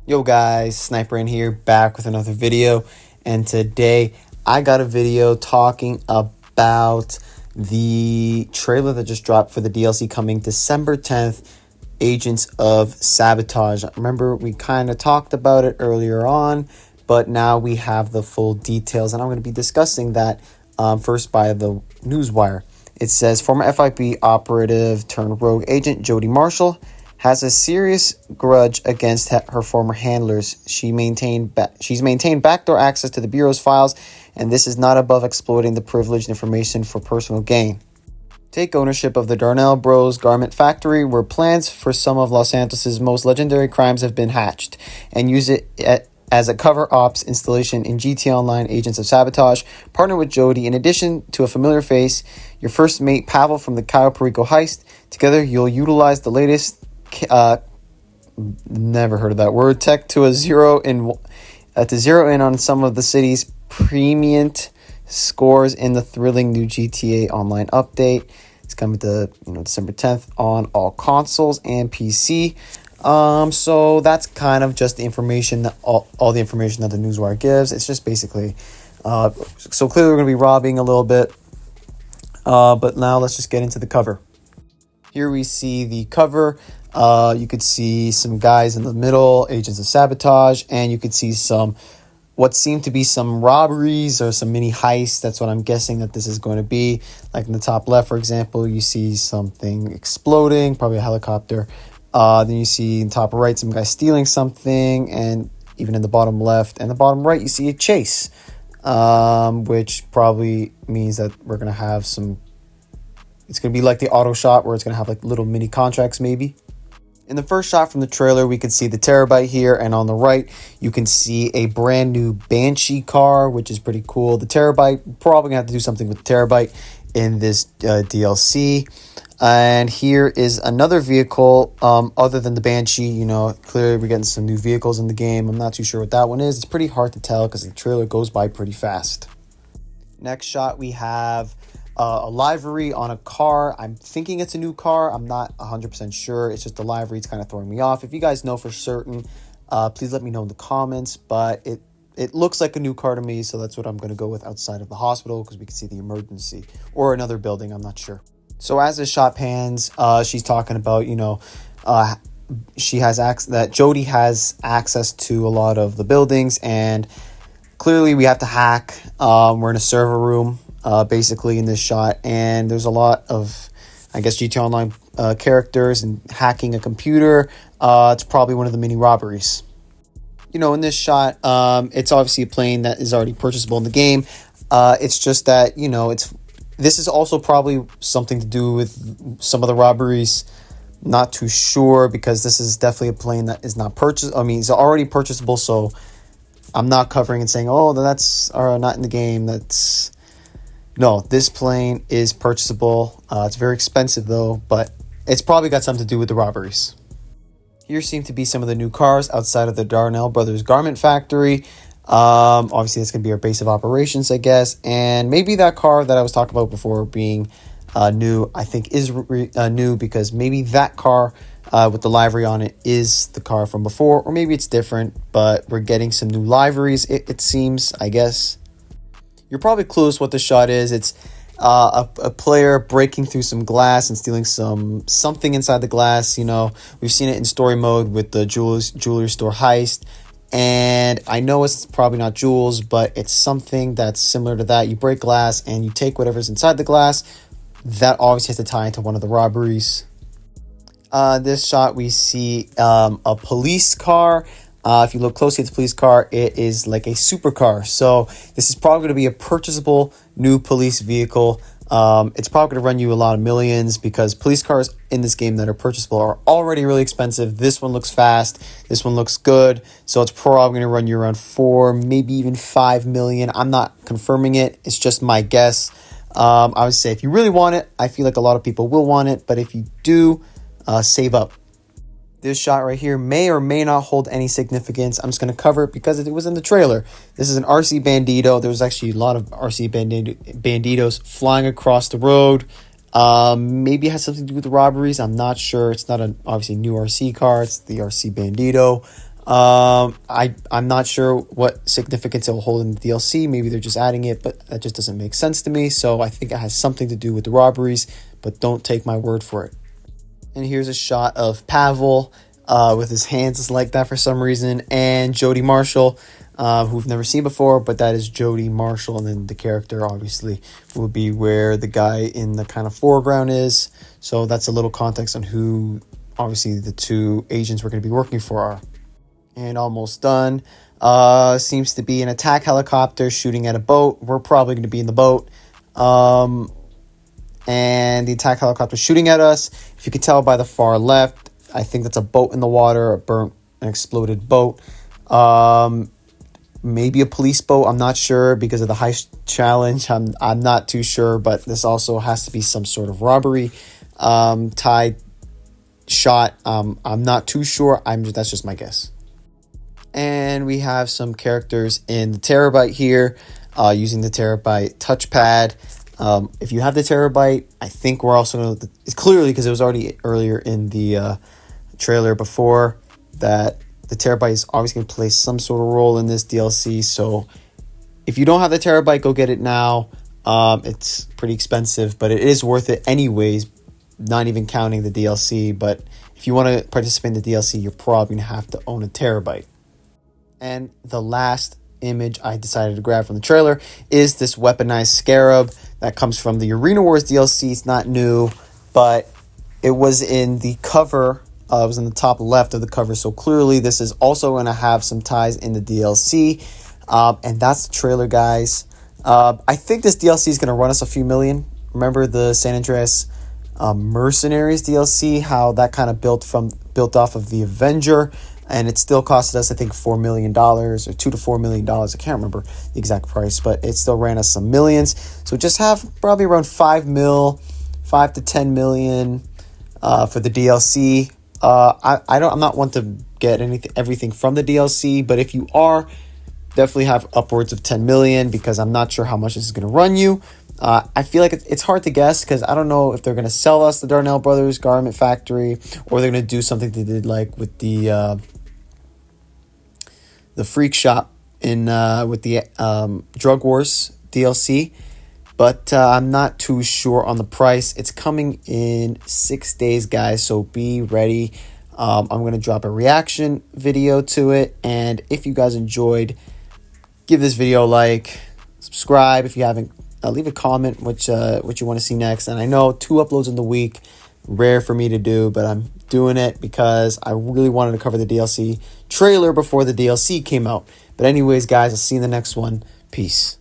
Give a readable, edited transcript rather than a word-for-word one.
Yo guys, Sniper in here, back with another video, and today I got a video talking about the trailer that just dropped for the DLC coming December 10th, Agents of Sabotage. Remember, we kind of talked about it earlier on, but now we have the full details, and I'm going to be discussing that first by the Newswire. It says, former FIB operative turned rogue agent Jody Marshall has a serious grudge against her former handlers. She's maintained backdoor access to the Bureau's files, and this is not above exploiting the privileged information for personal gain. Take ownership of the Darnell Bros garment factory, where plans for some of Los Santos' most legendary crimes have been hatched, and use it as a cover ops installation in GTA Online Agents of Sabotage. Partner with Jody. In addition to a familiar face, your first mate Pavel from the Cayo Perico heist. Together, you'll utilize the latest never heard of that word tech to zero in on some of the city's premium scores in the thrilling new GTA Online update. It's coming to December 10th on all consoles and PC. So that's kind of just the information that all the information that the Newswire gives. It's just basically so clearly we're going to be robbing a little bit, but now let's just get into the cover. Here we see the cover. You could see some guys in the middle, Agents of Sabotage, and you could see some what seem to be some robberies or some mini heists. That's what I'm guessing that this is going to be. Like in the top left, for example, you see something exploding, probably a helicopter. Then you see in the top right some guy stealing something, and even in the bottom left and the bottom right, you see a chase, which probably means that we're going to have some. It's going to be like the auto shot where it's going to have like little mini contracts maybe. In the first shot from the trailer, we can see the Terabyte here, and on the right, you can see a brand new Banshee car, which is pretty cool. The Terabyte, probably going to have to do something with the Terabyte in this DLC. And here is another vehicle, other than the Banshee. Clearly we're getting some new vehicles in the game. I'm not too sure what that one is. It's pretty hard to tell because the trailer goes by pretty fast. Next shot, we have a livery on a car. I'm thinking it's a new car. I'm not 100% sure. It's just the livery. It's kind of throwing me off. If you guys know for certain, please let me know in the comments. But it looks like a new car to me, so that's what I'm going to go with outside of the hospital because we can see the emergency or another building. I'm not sure. So as this shot pans, she's talking about, she has that Jody has access to a lot of the buildings, and clearly we have to hack. We're in a server room. Basically in this shot, and there's a lot of, I guess, GTA Online characters and hacking a computer. It's probably one of the mini robberies. In this shot, it's obviously a plane that is already purchasable in the game. It's just that, this is also probably something to do with some of the robberies. Not too sure, because this is definitely a plane that is not purchased. I mean, it's already purchasable, so I'm not covering and saying, oh, that's not in the game. No, this plane is purchasable. It's very expensive, though, but it's probably got something to do with the robberies. Here seem to be some of the new cars outside of the Darnell Brothers garment factory. Obviously, that's going to be our base of operations, I guess. And maybe that car that I was talking about before being new, I think is new, because maybe that car with the livery on it is the car from before, or maybe it's different, but we're getting some new liveries, it seems, I guess. You're probably clueless what the shot is. It's a player breaking through some glass and stealing something inside the glass. We've seen it in story mode with the jewelry store heist. And I know it's probably not jewels, but it's something that's similar to that. You break glass and you take whatever's inside the glass. That obviously has to tie into one of the robberies. This shot, we see a police car. If you look closely at the police car, it is like a supercar. So this is probably going to be a purchasable new police vehicle. It's probably going to run you a lot of millions, because police cars in this game that are purchasable are already really expensive. This one looks fast. This one looks good. So it's probably going to run you around 4, maybe even 5 million. I'm not confirming it. It's just my guess. I would say if you really want it, I feel like a lot of people will want it. But if you do, save up. This shot right here may or may not hold any significance. I'm just going to cover it because it was in the trailer. This is an RC Bandito. There was actually a lot of RC Banditos flying across the road. Maybe it has something to do with the robberies. I'm not sure. It's not an obviously new RC car. It's the RC Bandito. I'm not sure what significance it will hold in the DLC. Maybe they're just adding it, but that just doesn't make sense to me. So I think it has something to do with the robberies, but don't take my word for it. And here's a shot of Pavel with his hands like that for some reason, and Jody Marshall, who we've never seen before, but that is Jody Marshall. And then the character obviously will be where the guy in the kind of foreground is. So that's a little context on who obviously the two agents we're going to be working for are. And almost done. Seems to be an attack helicopter shooting at a boat. We're probably going to be in the boat. And the attack helicopter shooting at us. If you can tell by the far left, I think that's a boat in the water, an exploded boat. Maybe a police boat. I'm not sure because of the heist challenge. I'm not too sure, but this also has to be some sort of robbery tied shot. I'm not too sure. That's just my guess. And we have some characters in the Terabyte here using the Terabyte touchpad. If you have the Terabyte, I think we're also going to... It's clearly, because it was already earlier in the trailer before, that the Terabyte is always going to play some sort of role in this DLC. So if you don't have the Terabyte, go get it now. It's pretty expensive, but it is worth it anyways, not even counting the DLC. But if you want to participate in the DLC, you're probably going to have to own a Terabyte. And the last image I decided to grab from the trailer is this weaponized scarab that comes from the Arena Wars DLC. It's not new, but it was in the cover. It was in the top left of the cover, so clearly this is also going to have some ties in the DLC. And that's the trailer, guys. I think this DLC is going to run us a few million. Remember the San Andreas Mercenaries DLC, how that kind of built off of the Avenger. And it still costed us, I think, $4 million or $2 to $4 million. I can't remember the exact price, but it still ran us some millions. So just have probably around $5 to $10 million for the DLC. I'm not one to get everything from the DLC, but if you are, definitely have upwards of 10 million because I'm not sure how much this is going to run you. I feel like it's hard to guess because I don't know if they're going to sell us the Darnell Brothers Garment Factory or they're going to do something they did like with the Freak Shop with the Drug Wars DLC. But I'm not too sure on the price. It's coming in 6 days, guys, so be ready. I'm going to drop a reaction video to it. And if you guys enjoyed, give this video a like, subscribe if you haven't. Leave a comment what you want to see next. And I know 2 uploads in the week, rare for me to do, but I'm doing it because I really wanted to cover the DLC trailer before the DLC came out. But anyways, guys, I'll see you in the next one. Peace.